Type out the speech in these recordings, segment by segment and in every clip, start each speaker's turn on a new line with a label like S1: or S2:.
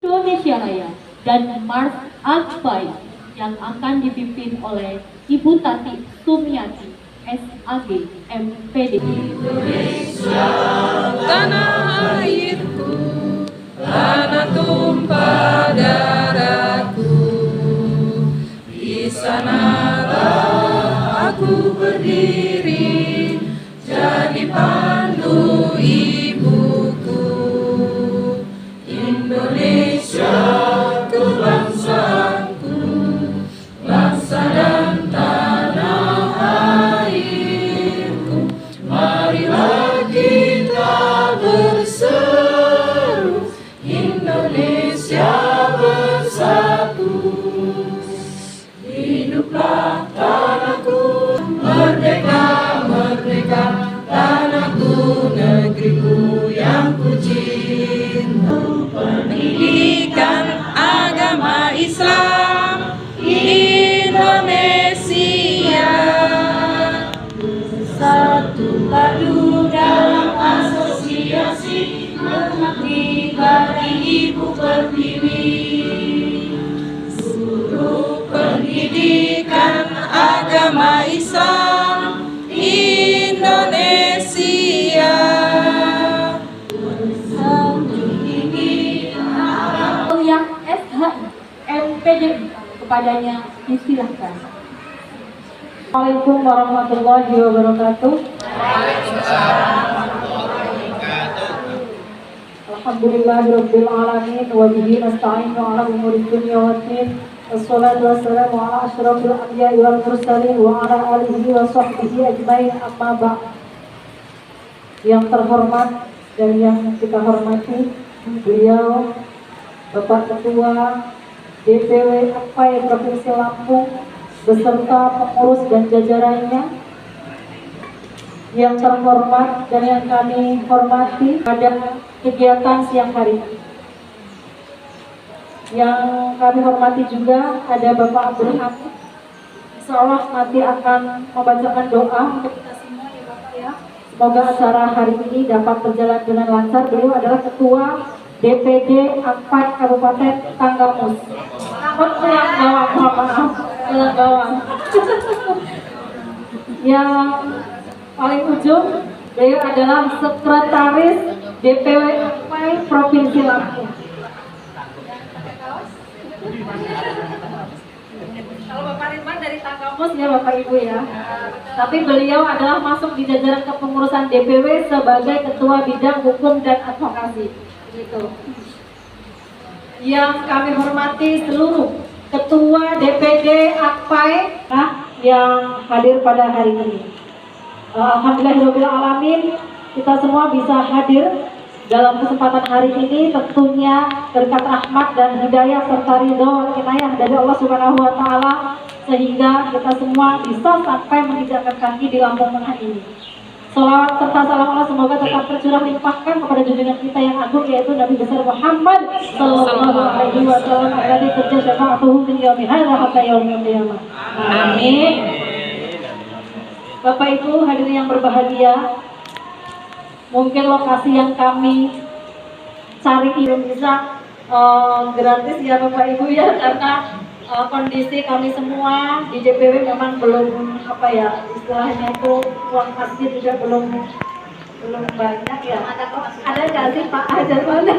S1: Indonesia Raya dan Mars Akpai yang akan dipimpin oleh Ibu Tati Sumiati, SAG, MPD.
S2: Indonesia, tanah airku, tanah tumpah darahku. Di sanalah aku berdiri, jadi pandu ibuku. Indonesia, kebangsaanku, bangsa dan tanah airku. Marilah kita berseru, Indonesia bersatu. Hiduplah tanahku, merdeka, merdeka, tanahku, negeriku yang ku cinta. Pendidikan agama Islam Indonesia, satu padu dalam asosiasi, berbakti bagi ibu pertiwi. Guru pendidikan agama Islam Indonesia, menjunjung tinggi
S1: Yang SHI, MPDI, kepadanya disilahkan. Assalamualaikum warahmatullahi wabarakatuh. Alhamdulillahirabbil alamin wa bihi nasta'inu ala umuri dunya waddin. Wassalatu wassalamu ala asyrafil anbiya'i wal mursalin wa ala alihi wa sahbihi ajmain, amma ba'd. Yang terhormat dan yang kita hormati, beliau Bapak Ketua DPW Akpai Provinsi Lampung beserta pengurus dan jajarannya. Yang terhormat dan yang kami hormati pada kegiatan siang hari ini. Yang kami hormati juga ada Bapak Abdul Hamid. Insya Allah nanti akan membacakan doa untuk kita semua ya Bapak ya. Semoga acara hari ini dapat berjalan dengan lancar. Beliau adalah Ketua DPD Akpai Kabupaten Tanggamus. Takut pulang gawang, mohon maaf, pulang gawang. Yang paling ujung, beliau adalah Sekretaris DPW Akpai Provinsi Lampung. Kalau Bapak Ridwan dari Tanggamus ya Bapak Ibu ya. Tapi beliau adalah masuk di jajaran kepengurusan DPW sebagai Ketua Bidang Hukum dan Advokasi. Gitu. Yang kami hormati seluruh Ketua DPD Akpai yang hadir pada hari ini. Alhamdulillahirabbil alamin, kita semua bisa hadir dalam kesempatan hari ini tentunya berkat rahmat dan hidayah serta ridho inayah dari Allah Subhanahu wa taala, sehingga kita semua bisa sampai menginjakkan kaki di Lampung Tengah ini. Salawat serta salam Allah semoga tetap tercurah limpahkan kepada junjungan kita yang agung, yaitu Nabi besar Muhammad sallallahu alaihi wasallam, alladzi turja syafa'atuhu fil yaumi hadza hatta yaumil qiyamah. Amin. Bapak Ibu hadirin yang berbahagia, mungkin lokasi yang kami cari belum bisa gratis ya Bapak Ibu ya, karena kondisi kami semua di DPW memang belum istilahnya itu uang masjid juga belum banyak ya. Ada nggak sih Pak? Ada mana?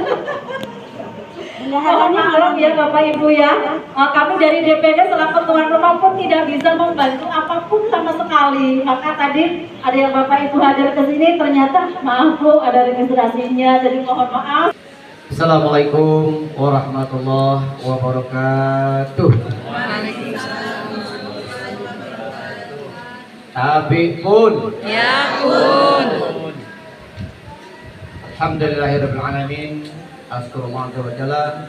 S1: Maklum ya Bapak Ibu ya, kami dari DPD selaku tuan rumah pun tidak bisa membantu apapun sama sekali. Maka tadi ada yang Bapak Ibu hadir ke sini, ternyata maaf Bu, ada registrasinya, jadi mohon maaf.
S3: Assalamualaikum warahmatullahi wabarakatuh. Tabi'un.
S2: ya pun.
S3: Alhamdulillahirabbil alamin. Askurullah wa jalla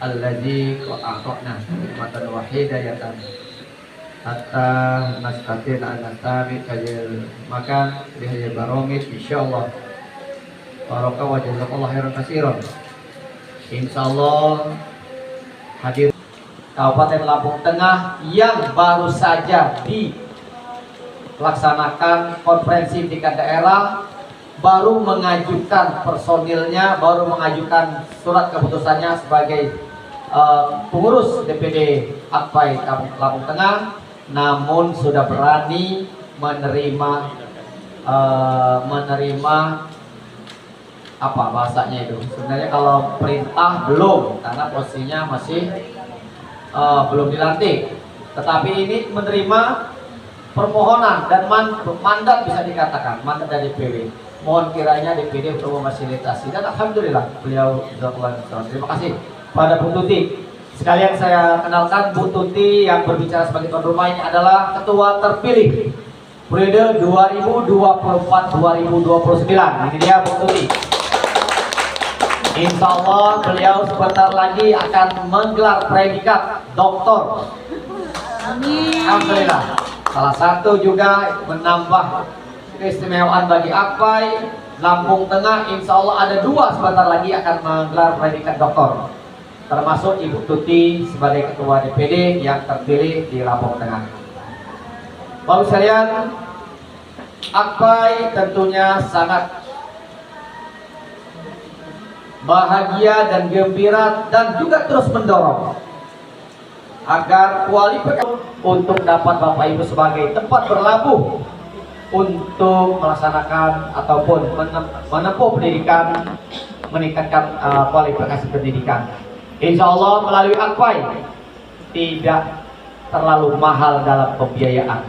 S3: alladzi qa'atna nikmatan wa hidayatan hatta nastatin an nastami kajil makan bihayil baromit insyaallah. Barokah wa jazakallahu khairan katsiran. Insyaallah hadir Kabupaten Lampung Tengah yang baru saja dilaksanakan konferensi tingkat daerah baru mengajukan personilnya, baru mengajukan surat keputusannya sebagai pengurus DPD Akpai Lampung Tengah, namun sudah berani menerima apa bahasanya itu, sebenarnya kalau perintah belum, karena posisinya masih belum dilantik, tetapi ini menerima permohonan dan mandat, bisa dikatakan mandat dari DPW. Mohon kiranya DPD untuk memfasilitasi, dan alhamdulillah beliau berbuat. Terima kasih pada Bu Tuti. Sekalian saya kenalkan Bu Tuti yang berbicara sebagai tuan rumah ini adalah ketua terpilih periode 2024-2029. Ini dia Bu Tuti. Insya Allah beliau sebentar lagi akan menggelar predikat doktor.
S2: Amin.
S3: Alhamdulillah. Salah satu juga menambah keistimewaan bagi Akpai Lampung Tengah. Insya Allah ada 2 sebentar lagi akan menggelar predikat doktor, termasuk Ibu Tuti sebagai ketua DPD yang terpilih di Lampung Tengah. Bapak sekalian, Akpai tentunya sangat bahagia dan gembira dan juga terus mendorong agar kualifikasi untuk dapat Bapak Ibu sebagai tempat berlabuh untuk melaksanakan ataupun menempuh pendidikan, meningkatkan kualifikasi pendidikan. Insya Allah melalui Akpai tidak terlalu mahal dalam pembiayaan.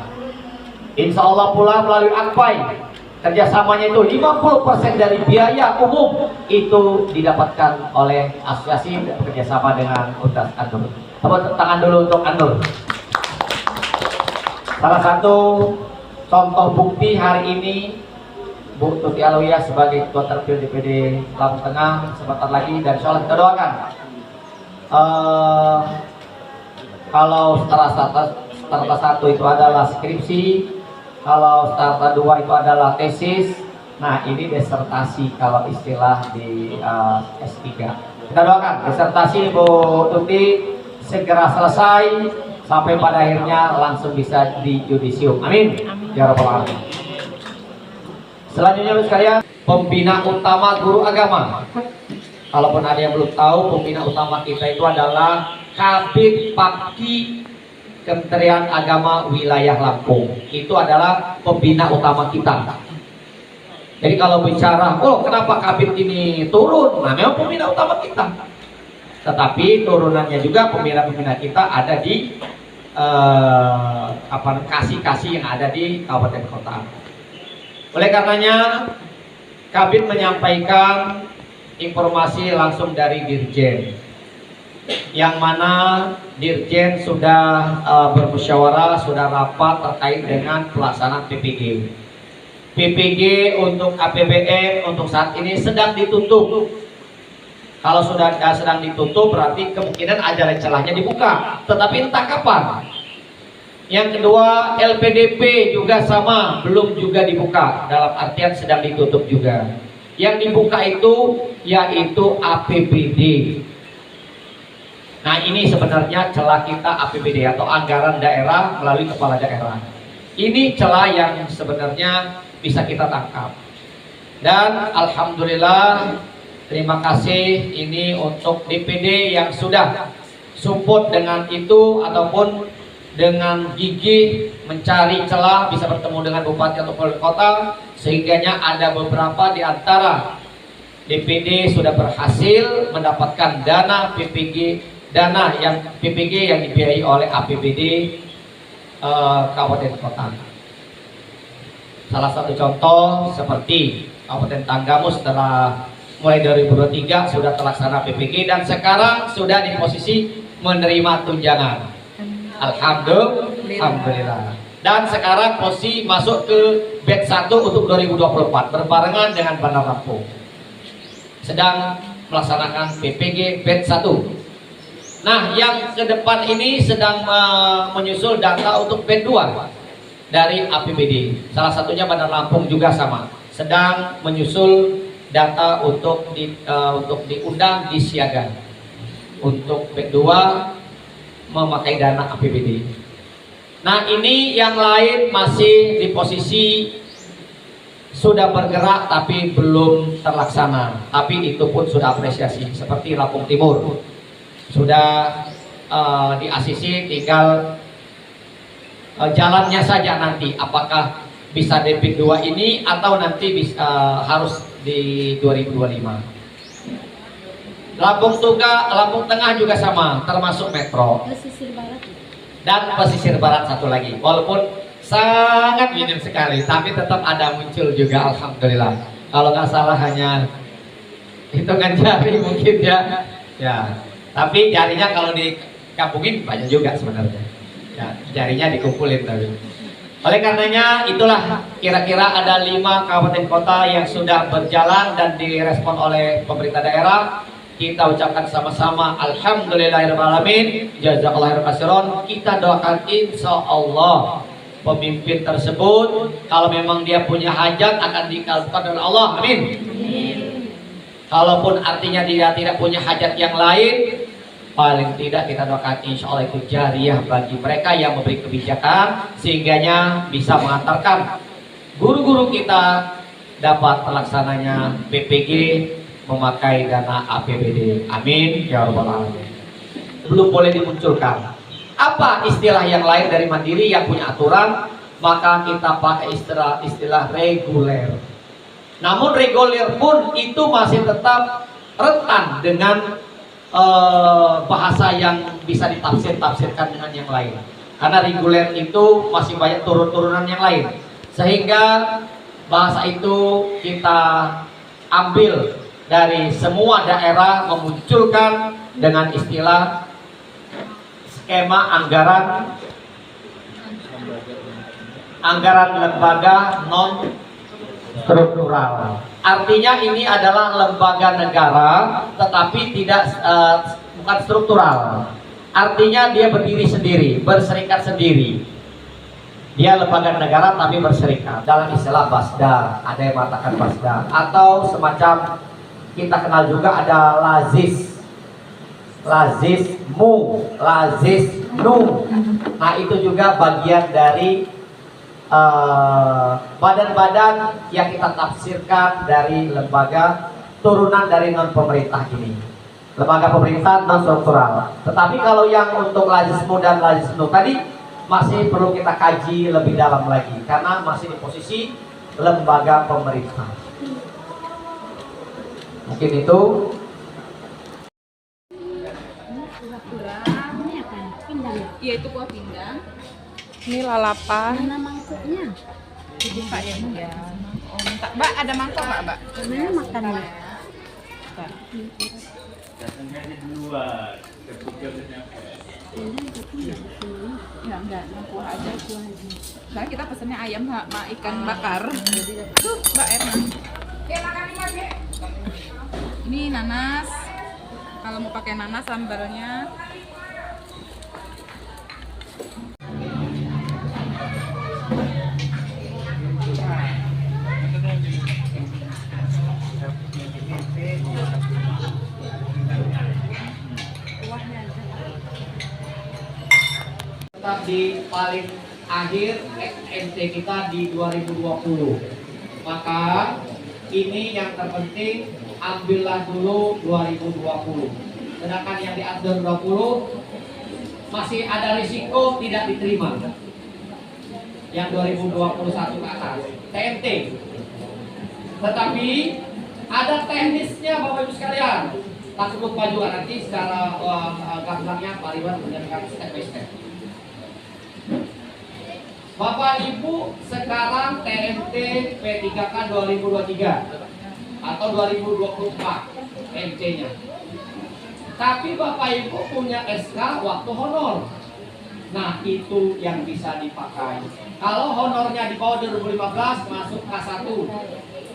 S3: Insya Allah pula melalui Akpai kerjasamanya itu 50% dari biaya umum itu didapatkan oleh asosiasi bekerjasama dengan Universitas An-Nur. Tepuk tangan dulu untuk An-Nur. Salah satu contoh bukti hari ini Bu Tuti Alawiyah sebagai ketua terpilih DPD Lampung Tengah sebentar lagi, dan insya Allah kita doakan kalau strata 1 itu adalah skripsi, kalau strata 2 itu adalah tesis, nah ini disertasi kalau istilah di S3. Kita doakan disertasi Bu Tuti segera selesai sampai pada akhirnya langsung bisa di yudisium. Amin. Ya Rabbal Alamin. Selanjutnya sekalian, pembina utama guru agama. Kalaupun ada yang belum tahu, pembina utama kita itu adalah Kabid Pakti Kementerian Agama Wilayah Lampung. Itu adalah pembina utama kita. Jadi kalau bicara, oh kenapa Kabid ini turun? Nah memang pembina utama kita. Tetapi turunannya juga pembina-pembina kita ada di kasih-kasih yang ada di kabupaten kota. Oleh karenanya Kabid menyampaikan informasi langsung dari Dirjen, yang mana Dirjen sudah bermusyawarah, sudah rapat terkait dengan pelaksanaan PPG. PPG untuk APBN untuk saat ini sedang ditutup. Kalau sudah sedang ditutup berarti kemungkinan ada celahnya dibuka, tetapi entah kapan. Yang kedua, LPDP juga sama, belum juga dibuka, dalam artian sedang ditutup juga. Yang dibuka itu yaitu APBD. Nah ini sebenarnya celah kita APBD atau anggaran daerah melalui kepala daerah. Ini celah yang sebenarnya bisa kita tangkap. Dan alhamdulillah, terima kasih ini untuk DPD yang sudah support dengan itu ataupun dengan gigih mencari celah, bisa bertemu dengan bupati atau wali kota, sehingganya ada beberapa di antara DPD sudah berhasil mendapatkan dana PPG, dana yang PPG yang dibiayai oleh APBD kabupaten kota. Salah satu contoh seperti Kabupaten Tanggamus setelah mulai dari 2023 sudah terlaksana PPG dan sekarang sudah di posisi menerima tunjangan. Alhamdulillah. Dan sekarang posisi masuk ke batch 1 untuk 2024 berbarengan dengan Bandar Lampung. Sedang melaksanakan PPG batch 1. Nah, yang ke depan ini sedang menyusul data untuk batch 2 dari APBD. Salah satunya Bandar Lampung juga sama. Sedang menyusul data untuk diundang di siaga. Untuk batch 2 memakai dana APBD. Nah ini yang lain masih di posisi sudah bergerak tapi belum terlaksana, tapi itu pun sudah apresiasi. Seperti Lampung Timur sudah di ACC, tinggal jalannya saja nanti apakah bisa DP 2 ini atau nanti bisa, harus di 2025. Lampung Tengah juga sama, termasuk metro.
S2: Pesisir barat.
S3: Dan pesisir barat satu lagi, walaupun sangat minim sekali, tapi tetap ada muncul juga, alhamdulillah. Kalau nggak salah hanya hitungan jari mungkin ya. Ya, tapi jarinya kalau dikampungin banyak juga sebenarnya. Ya, jarinya dikumpulin tapi. Oleh karenanya itulah kira-kira ada 5 kabupaten kota yang sudah berjalan dan direspon oleh pemerintah daerah. Kita ucapkan sama-sama alhamdulillahirrahmanirrahim, jazakallahu khairan. Kita doakan insya Allah pemimpin tersebut kalau memang dia punya hajat akan dikabulkan oleh Allah, amin. Kalaupun artinya dia tidak punya hajat yang lain, paling tidak kita doakan insya Allah itu jariah bagi mereka yang memberi kebijakan, sehingganya bisa mengantarkan guru-guru kita dapat pelaksananya PPG memakai dana APBD, amin ya rabbal alamin. Belum boleh dimunculkan apa istilah yang lain dari Mandiri yang punya aturan, maka kita pakai istilah reguler. Namun reguler pun itu masih tetap rentan dengan bahasa yang bisa ditafsirkan dengan yang lain, karena reguler itu masih banyak turun-turunan yang lain, sehingga bahasa itu kita ambil dari semua daerah memunculkan dengan istilah skema anggaran lembaga non struktural. Artinya ini adalah lembaga negara tetapi tidak bukan struktural. Artinya dia berdiri sendiri, berserikat sendiri. Dia lembaga negara tapi berserikat. Dalam istilah BASDA, ada yang mengatakan BASDA, atau semacam kita kenal juga ada lazismu. Nah itu juga bagian dari badan-badan yang kita tafsirkan dari lembaga turunan dari non pemerintah ini, lembaga pemerintah non struktural. Tetapi kalau yang untuk lazismu dan lazisnu tadi masih perlu kita kaji lebih dalam lagi karena masih di posisi lembaga pemerintah. Mungkin itu.
S2: Iya itu kuah pindang.
S4: Ini lalapan.
S2: Mana mangkoknya?
S4: Pak ya, ya. Oh, minta. Mbak, ada mangkok nggak, Mbak?
S2: Mana makannya?
S4: Ya, enggak, kuah aja. Nah, kita pesennya ayam sama ikan bakar. Tuh, Mbak Erna. Ini nanas. Kalau mau pakai nanas sambalnya.
S3: Di paling akhir XMT kita di 2020, maka ini yang terpenting ambillah dulu 2020, sedangkan yang di 2020 masih ada risiko tidak diterima yang 2021 ke atas TNT, tetapi ada teknisnya Bapak Ibu sekalian. Tak sebut maju nanti secara gambarnya Pak Ridwan menjelaskan step by step. Bapak Ibu sekarang TMT P3K 2023 atau 2024 MC-nya. Tapi Bapak Ibu punya SK waktu honor. Nah, itu yang bisa dipakai. Kalau honornya di bawah 2015 masuk K1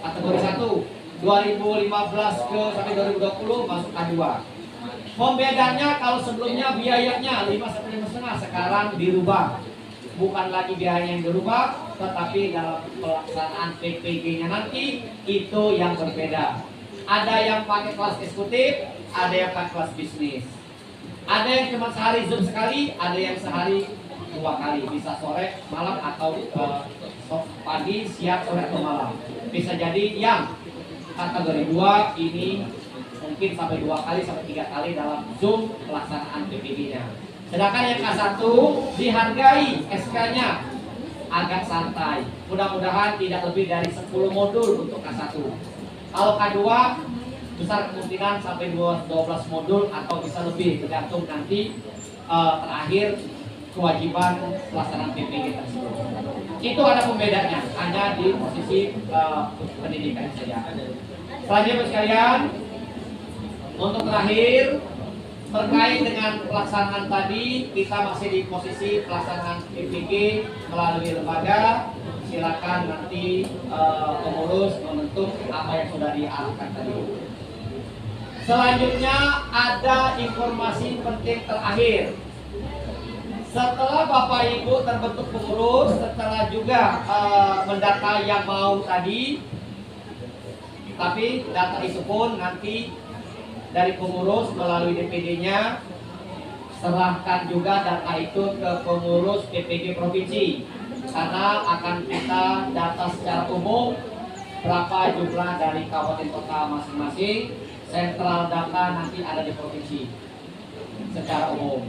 S3: kategori 1. 2015 ke sampai 2020 masuk K2. Pembedanya kalau sebelumnya biayanya 5 sampai 5,5, sekarang dirubah. Bukan lagi biayanya yang dirubah, tetapi dalam pelaksanaan PPG-nya nanti itu yang berbeda. Ada yang pakai kelas eksekutif, ada yang pakai kelas bisnis. Ada yang cuma sehari Zoom sekali, ada yang sehari 2 kali, bisa sore, malam atau pagi, siang, sore atau malam. Bisa jadi yang kategori 2 ini mungkin sampai 2 kali sampai 3 kali dalam Zoom pelaksanaan PPG-nya. Sedangkan yang K1 dihargai SK-nya agak santai. Mudah-mudahan tidak lebih dari 10 modul untuk K1. Kalau K2 besar kemungkinan sampai 12 modul atau bisa lebih, tergantung nanti terakhir kewajiban pelaksanaan PPG tersebut. Itu ada pembedanya, hanya di posisi pendidikan saja. Selanjutnya sekalian, untuk terakhir terkait dengan pelaksanaan tadi, kita masih di posisi pelaksanaan PPG melalui lembaga. Silakan nanti pengurus membentuk apa yang sudah diarahkan tadi. Selanjutnya ada informasi penting terakhir. Setelah Bapak Ibu terbentuk pengurus, setelah juga mendata yang mau tadi, tapi data itu pun nanti dari pengurus melalui DPD-nya, serahkan juga data itu ke pengurus PPG provinsi, karena akan kita data secara umum berapa jumlah dari kabupaten kota masing-masing. Sentral data nanti ada di provinsi secara umum,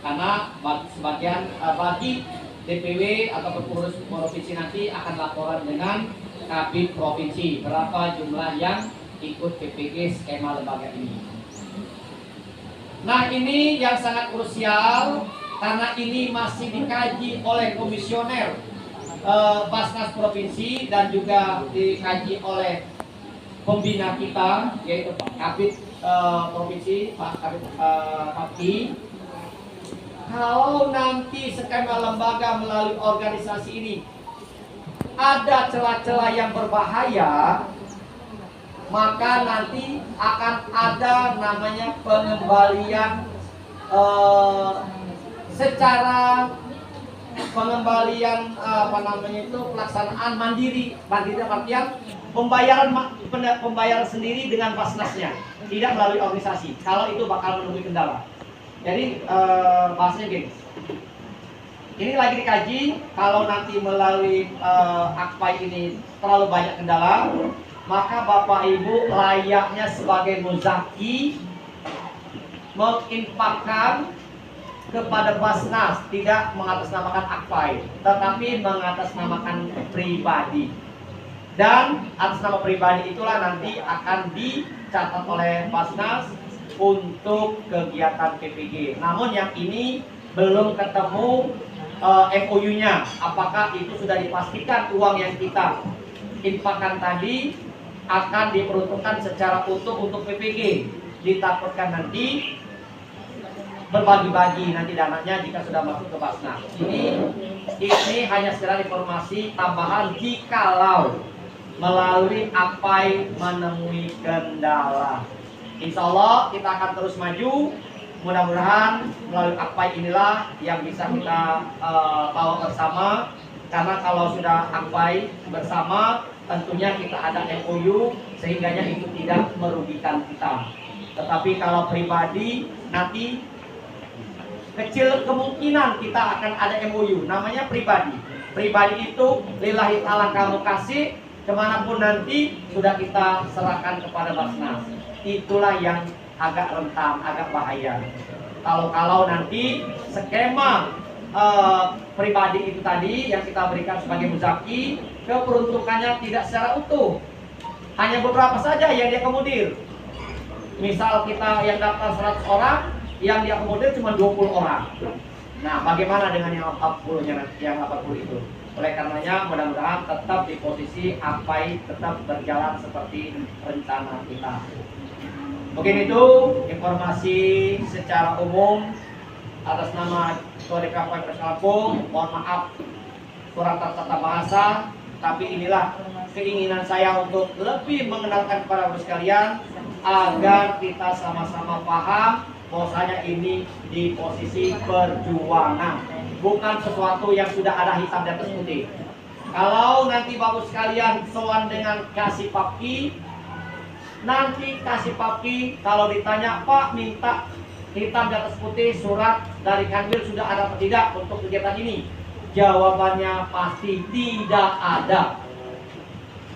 S3: karena sebagian bagi DPW atau pengurus provinsi nanti akan laporan dengan Kabid provinsi berapa jumlah yang ikut PPG skema lembaga ini. Nah, ini yang sangat krusial karena ini masih dikaji oleh komisioner Basnas provinsi dan juga dikaji oleh pembina kita, yaitu Pak Kabid provinsi, Pak Kabid Papki. Kalau nanti skema lembaga melalui organisasi ini ada celah-celah yang berbahaya, maka nanti akan ada namanya pengembalian secara pengembalian pelaksanaan mandiri artian pembayaran sendiri dengan Basnasnya, tidak melalui organisasi. Kalau itu bakal menemui kendala. Jadi bahasanya gini, ini lagi dikaji. Kalau nanti melalui Akpai ini terlalu banyak kendala, maka Bapak Ibu layaknya sebagai muzaki menginfakkan kepada Basnas, tidak mengatasnamakan Akpai, tetapi mengatasnamakan pribadi. Dan atas nama pribadi itulah nanti akan dicatat oleh Basnas untuk kegiatan PPG. Namun yang ini belum ketemu MOU-nya. Apakah itu sudah dipastikan uang yang kita infakkan tadi akan diperuntukkan secara utuh untuk PPG? Ditakutkan nanti berbagi-bagi nanti dananya jika sudah masuk ke Basnas. Ini hanya sekedar informasi tambahan jikalau melalui Akpai menemui kendala. Insya Allah kita akan terus maju. Mudah-mudahan melalui Akpai inilah yang bisa kita bawa bersama. Karena kalau sudah Akpai bersama, tentunya kita ada MOU sehingganya itu tidak merugikan kita. Tetapi kalau pribadi nanti kecil kemungkinan kita akan ada MOU. Namanya pribadi. Pribadi itu lillahi ta'ala kamu kasih kemanapun nanti sudah kita serahkan kepada Basnas. Itulah yang agak rentan, agak bahaya. Kalau nanti skema pribadi itu tadi yang kita berikan sebagai muzaki, keperuntukannya tidak secara utuh, hanya beberapa saja yang diakomodir. Misal kita yang daftar 100 orang, yang diakomodir cuma 20 orang. Nah, bagaimana dengan yang 40-nya, yang 80 itu? Oleh karenanya mudah-mudahan tetap di posisi Akpai tetap berjalan seperti rencana kita. Mungkin itu informasi secara umum atas nama Ketua Akpai Persalampung. Mohon maaf kurang tertata bahasa, tapi inilah keinginan saya untuk lebih mengenalkan kepada Bapak sekalian agar kita sama-sama paham bahwasanya ini di posisi perjuangan, bukan sesuatu yang sudah ada hitam di atas putih. Kalau nanti Bapak sekalian sowan dengan Kasih Papki, nanti Kasih Papki kalau ditanya Pak minta hitam di atas putih surat dari Kanwil sudah ada atau tidak untuk kegiatan ini? Jawabannya pasti tidak ada.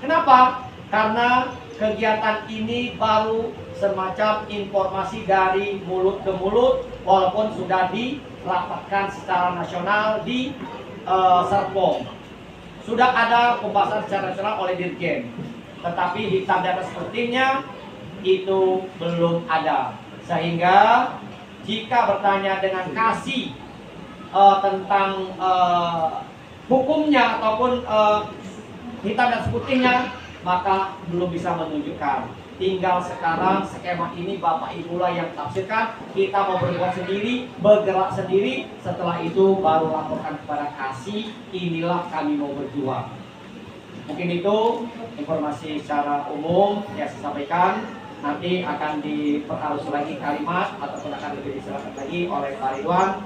S3: Kenapa? Karena kegiatan ini baru semacam informasi dari mulut ke mulut, walaupun sudah dirapatkan secara nasional di Serpong. Sudah ada pembahasan secara nasional oleh Dirjen, tetapi hitam di atas putihnya itu belum ada. Sehingga jika bertanya dengan kasih tentang hukumnya ataupun hitam dan putihnya, maka belum bisa menunjukkan. Tinggal sekarang skema ini Bapak Ibu lah yang tafsirkan. Kita mau berbuat sendiri, bergerak sendiri. Setelah itu baru laporkan kepada kasih, inilah kami mau berjuang. Mungkin itu informasi secara umum yang saya sampaikan. Nanti akan diperhalus lagi kalimat ataupun akan lebih dijelaskan lagi oleh Pak Ridwan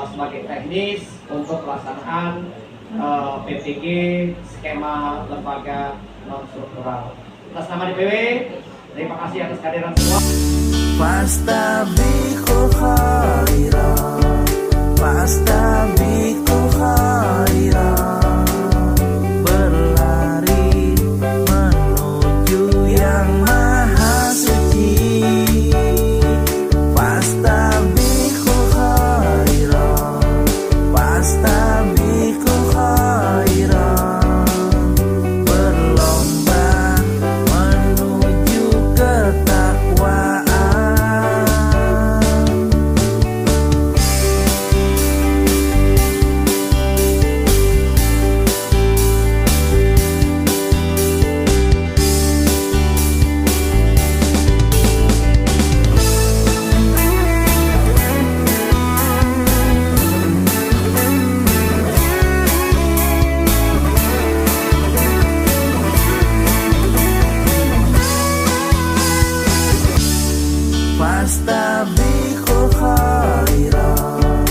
S3: sebagai teknis untuk pelaksanaan PPG skema lembaga non struktural. Atas nama DPW, terima kasih atas kehadiran semua.
S5: Fastabiqul khairat, fastabiqul khairat, berlari menuju yang maha suci. Fastabiqul khairat, fastabiqul khairat, berlomba menuju ketakwaan. Fastabiqul khairat,